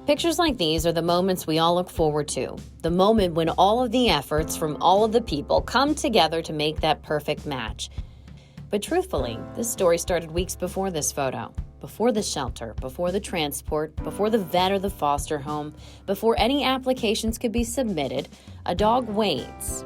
Pictures like these are the moments we all look forward to. The moment when all of the efforts from all of the people come together to make that perfect match. But truthfully, this story started weeks before this photo. Before the shelter, before the transport, before the vet or the foster home, before any applications could be submitted, a dog waits.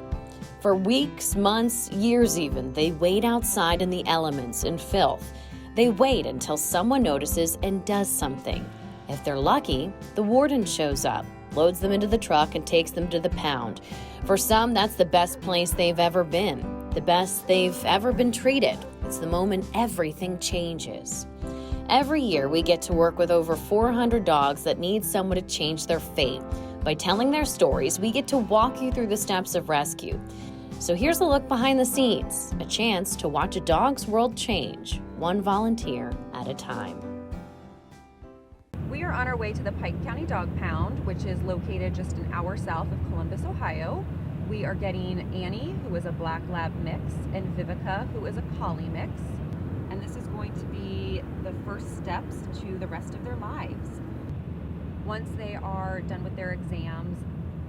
For weeks, months, years even, they wait outside in the elements and filth. They wait until someone notices and does something. If they're lucky, the warden shows up, loads them into the truck, and takes them to the pound. For some, that's the best place they've ever been, the best they've ever been treated. It's the moment everything changes. Every year, we get to work with over 400 dogs that need someone to change their fate. By telling their stories, we get to walk you through the steps of rescue. So here's a look behind the scenes, a chance to watch a dog's world change, one volunteer at a time. We are on our way to the Pike County Dog Pound, which is located just an hour south of Columbus, Ohio. We are getting Annie, who is a Black Lab mix, and Vivica, who is a Collie mix. And this is going to be the first steps to the rest of their lives. Once they are done with their exams,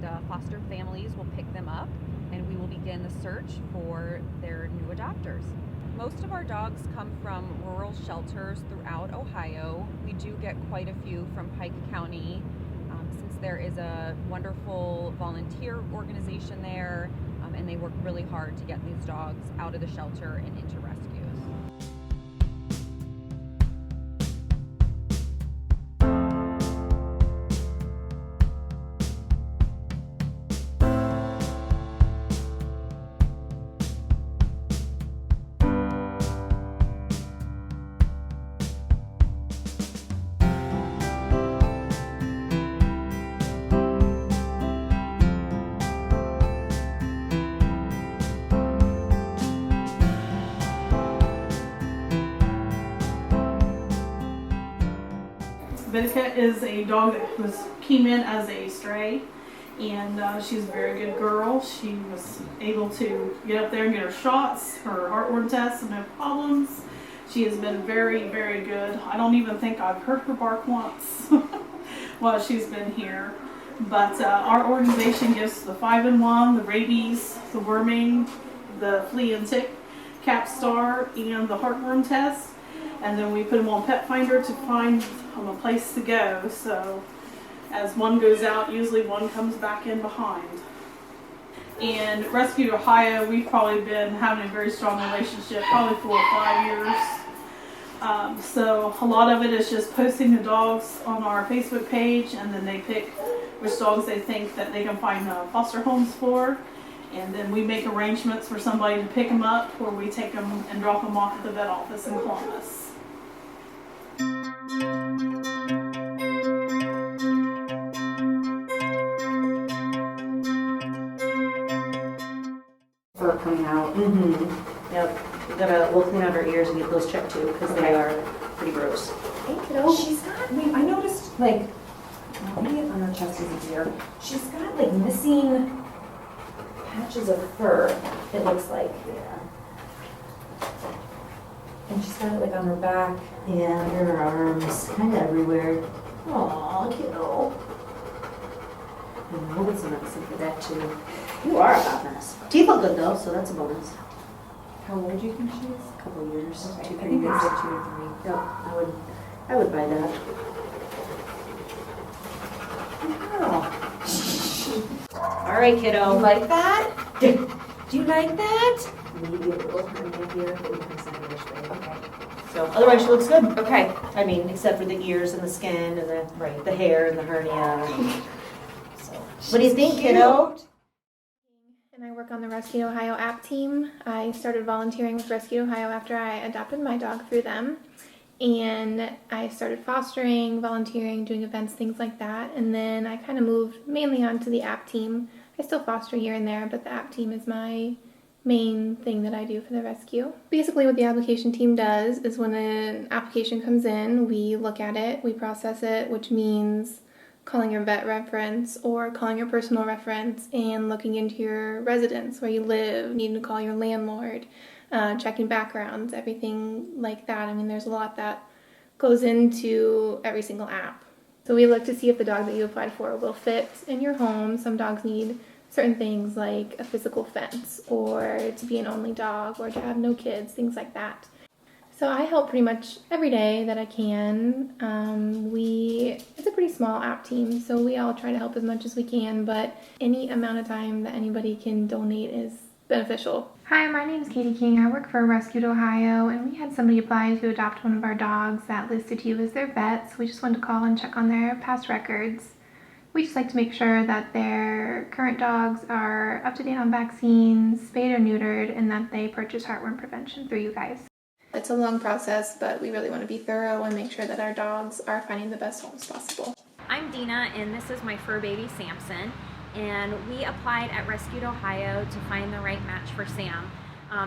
the foster families will pick them up and we will begin the search for their new adopters. Most of our dogs come from rural shelters throughout Ohio. We do get quite a few from Pike County, since there is a wonderful volunteer organization there, and they work really hard to get these dogs out of the shelter and into rescues. Vivica is a dog that came in as a stray, and she's a very good girl. She was able to get up there and get her shots, her heartworm tests, no problems. She has been very, very good. I don't even think I've heard her bark once while she's been here. But our organization gives the 5-in-1, the rabies, the worming, the flea and tick, Capstar, and the heartworm test. And then we put them on Pet Finder to find a place to go. So as one goes out, usually one comes back in behind. And RESCUEdOhio, we've probably been having a very strong relationship, probably 4 or 5 years. So a lot of it is just posting the dogs on our Facebook page, and then they pick which dogs they think that they can find foster homes for. And then we make arrangements for somebody to pick them up, or we take them and drop them off at the vet office in Columbus. For coming out. Yep. We'll clean out her ears and get those checked too, because they are pretty gross. Hey kiddo, she's got, I noticed, like, maybe on her chest is easier. She's got like missing patches of fur, it looks like. Yeah. And she's got it like on her back. Yeah, under her arms, kind of everywhere. Aw, kiddo. And we'll get some medicine for that too. You are a hot mess. Teeth look good though, so that's a bonus. How old do you think she is? A couple years, Okay. 2, I 3 think years. they said 2 or 3. Yep, I would buy that. Oh. All right, kiddo. You like that? Do you like that? Maybe a little hernia here, but we can send her this way. Okay. So otherwise she looks good. Okay. I mean, except for the ears and the skin and Right. the hair and the hernia. So, what do you think, kiddo? And I work on the RESCUEdOhio app team. I started volunteering with RESCUEdOhio after I adopted my dog through them. And I started fostering, volunteering, doing events, things like that. And then I kind of moved mainly onto the app team. I still foster here and there, but the app team is my main thing that I do for the rescue. Basically what the application team does is when an application comes in, we look at it, we process it, which means calling your vet reference or calling your personal reference and looking into your residence, where you live, needing to call your landlord, checking backgrounds, everything like that. I mean, there's a lot that goes into every single app. So we look to see if the dog that you applied for will fit in your home. Some dogs need certain things like a physical fence or to be an only dog or to have no kids, things like that. So I help pretty much every day that I can. It's a pretty small app team, so we all try to help as much as we can, but any amount of time that anybody can donate is beneficial. Hi, my name is Katie King. I work for RESCUEDohio, and we had somebody apply to adopt one of our dogs that listed you as their vet, so we just wanted to call and check on their past records. We just like to make sure that their current dogs are up to date on vaccines, spayed or neutered, and that they purchase heartworm prevention through you guys. It's a long process, but we really want to be thorough and make sure that our dogs are finding the best homes possible. I'm Dina, and this is my fur baby Samson, and we applied at RESCUEdOhio to find the right match for Sam.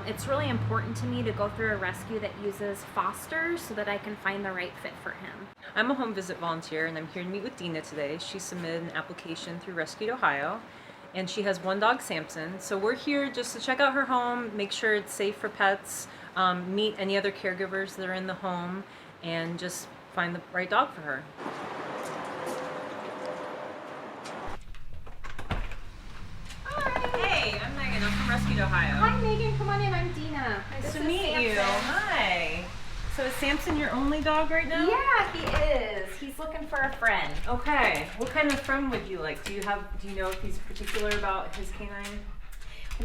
It's really important to me to go through a rescue that uses fosters so that I can find the right fit for him. I'm a home visit volunteer, and I'm here to meet with Dina today. She submitted an application through RESCUEdOhio, and she has one dog, Samson. So we're here just to check out her home, make sure it's safe for pets, meet any other caregivers that are in the home, and just find the right dog for her. Hey, I'm Megan. I'm from RESCUEdOhio. Hi Megan, come on in. I'm Dina. Nice to meet you. Hi. So is Samson your only dog right now? Yeah, he is. He's looking for a friend. Okay. What kind of friend would you like? Do you know if he's particular about his canine?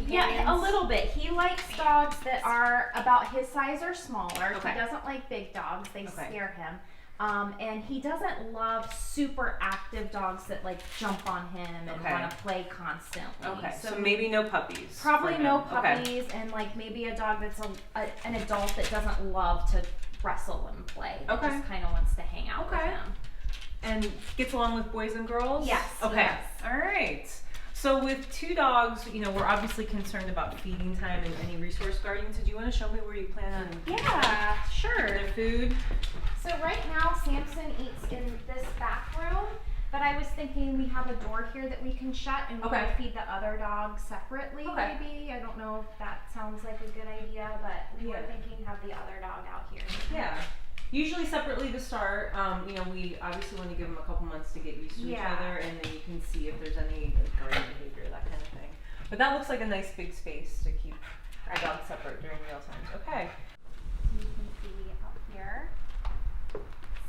Yeah, a little bit. He likes dogs that are about his size or smaller. Okay. He doesn't like big dogs. They Okay. scare him. And he doesn't love super active dogs that like jump on him and Okay. want to play constantly. Okay, so maybe no puppies. Probably for him. no Okay. puppies, and like maybe a dog that's an adult that doesn't love to wrestle and play. That Okay. just kind of wants to hang out with Okay. him. And gets along with boys and girls? Yes, Okay. yes. All right. So with two dogs, we're obviously concerned about feeding time and any resource guarding. So do you want to show me where you plan on Yeah, sure. their food? So right now, Samson eats in this bathroom, but I was thinking we have a door here that we can shut and we Okay. can feed the other dogs separately, Okay. maybe. I don't know if that sounds like a good idea, but we were Yeah. thinking have the other dog out here. Yeah. Usually separately to start. We obviously want to give them a couple months to get used to each Yeah. other, and then you can see if there's any guarding behavior, that kind of thing. But that looks like a nice big space to keep our dogs separate during meal times. Okay. So you can see out here.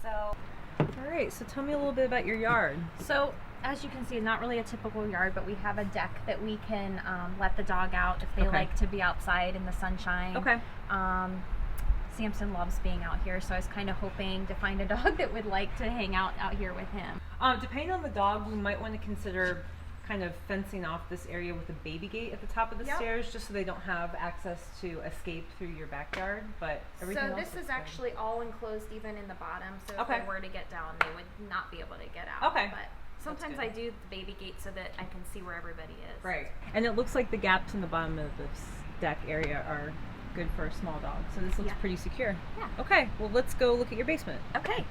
So All right. So tell me a little bit about your yard. So, as you can see, not really a typical yard, but we have a deck that we can let the dog out if they Okay. like to be outside in the sunshine. Okay. Samson loves being out here, so I was kind of hoping to find a dog that would like to hang out here with him. Depending on the dog, we might want to consider kind of fencing off this area with a baby gate at the top of the Yep. stairs, just so they don't have access to escape through your backyard. But everything So else this looks is good. actually all enclosed even in the bottom, so if Okay. they were to get down, they would not be able to get out. Okay. But sometimes good. I do the baby gate so that I can see where everybody is. Right. And it looks like the gaps in the bottom of this deck area are good for a small dog. So this looks Yeah. pretty secure. Yeah. Okay, well let's go look at your basement. Okay.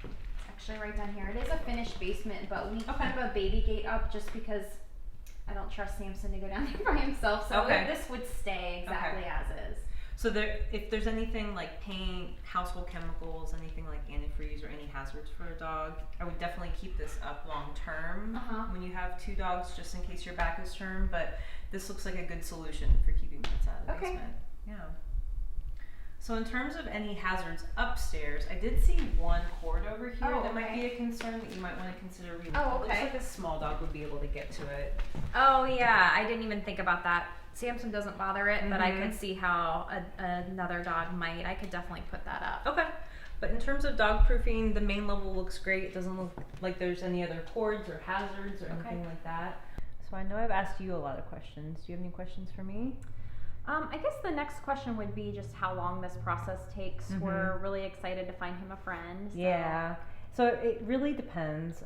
It's actually right down here. It is a finished basement, but we Okay. keep a baby gate up just because I don't trust Samson to go down there by himself. So Okay. this would stay exactly as is. So if there's anything like paint, household chemicals, anything like antifreeze or any hazards for a dog, I would definitely keep this up long term Uh-huh. when you have two dogs, just in case your back is turned. But this looks like a good solution for keeping pets out of the Okay. basement. Yeah. So in terms of any hazards upstairs, I did see one cord over here Oh, that might okay. be a concern that you might want to consider removing. Oh, It looks okay. like a small dog would be able to get to it. Oh yeah, I didn't even think about that. Samson doesn't bother it, but I Mhm. could see how another dog might. I could definitely put that up. Okay. But in terms of dog proofing, the main level looks great. It doesn't look like there's any other cords or hazards or anything like that. So I know I've asked you a lot of questions. Do you have any questions for me? I guess the next question would be just how long this process takes. Mhm. We're really excited to find him a friend. So. Yeah. So it really depends.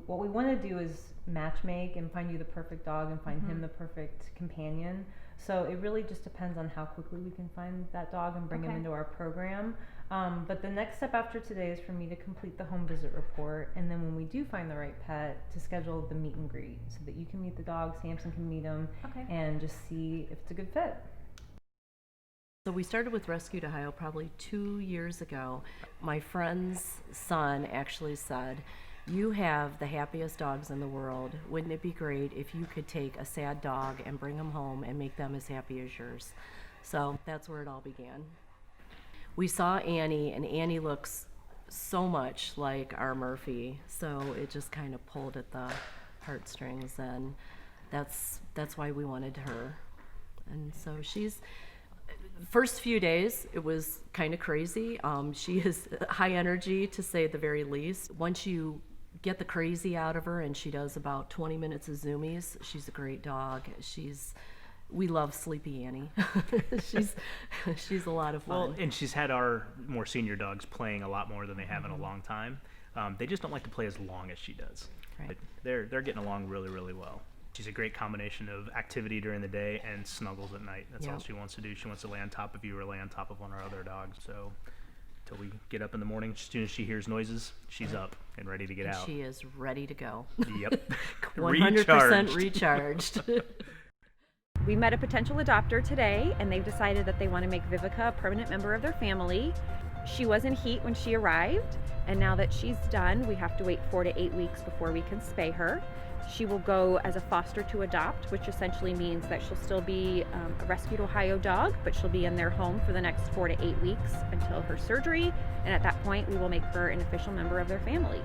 What we want to do is match make and find you the perfect dog and find him the perfect companion. So it really just depends on how quickly we can find that dog and bring him Okay. into our program. But the next step after today is for me to complete the home visit report, and then when we do find the right pet, to schedule the meet and greet so that you can meet the dog, Samson can meet him, Okay. and just see if it's a good fit. So we started with RESCUEDohio probably 2 years ago. My friend's son actually said, "You have the happiest dogs in the world. Wouldn't it be great if you could take a sad dog and bring them home and make them as happy as yours?" So that's where it all began. We saw Annie, and Annie looks so much like our Murphy, so it just kind of pulled at the heartstrings, and that's why we wanted her. And so she's, first few days it was kind of crazy. She is high energy, to say the very least. Once you get the crazy out of her and she does about 20 minutes of zoomies, she's a great dog. We love Sleepy Annie. she's a lot of fun. Well, and she's had our more senior dogs playing a lot more than they have in a long time. They just don't like to play as long as she does. Right. But they're getting along really, really well. She's a great combination of activity during the day and snuggles at night. That's all she wants to do. She wants to lay on top of you or lay on top of one of our other dogs. So until we get up in the morning, as soon as she hears noises, she's up and ready to get out. She is ready to go. Yep. 100% recharged. We met a potential adopter today, and they've decided that they want to make Vivica a permanent member of their family. She was in heat when she arrived, and now that she's done, we have to wait 4 to 8 weeks before we can spay her. She will go as a foster to adopt, which essentially means that she'll still be a RESCUEdOhio dog, but she'll be in their home for the next 4 to 8 weeks until her surgery, and at that point we will make her an official member of their family.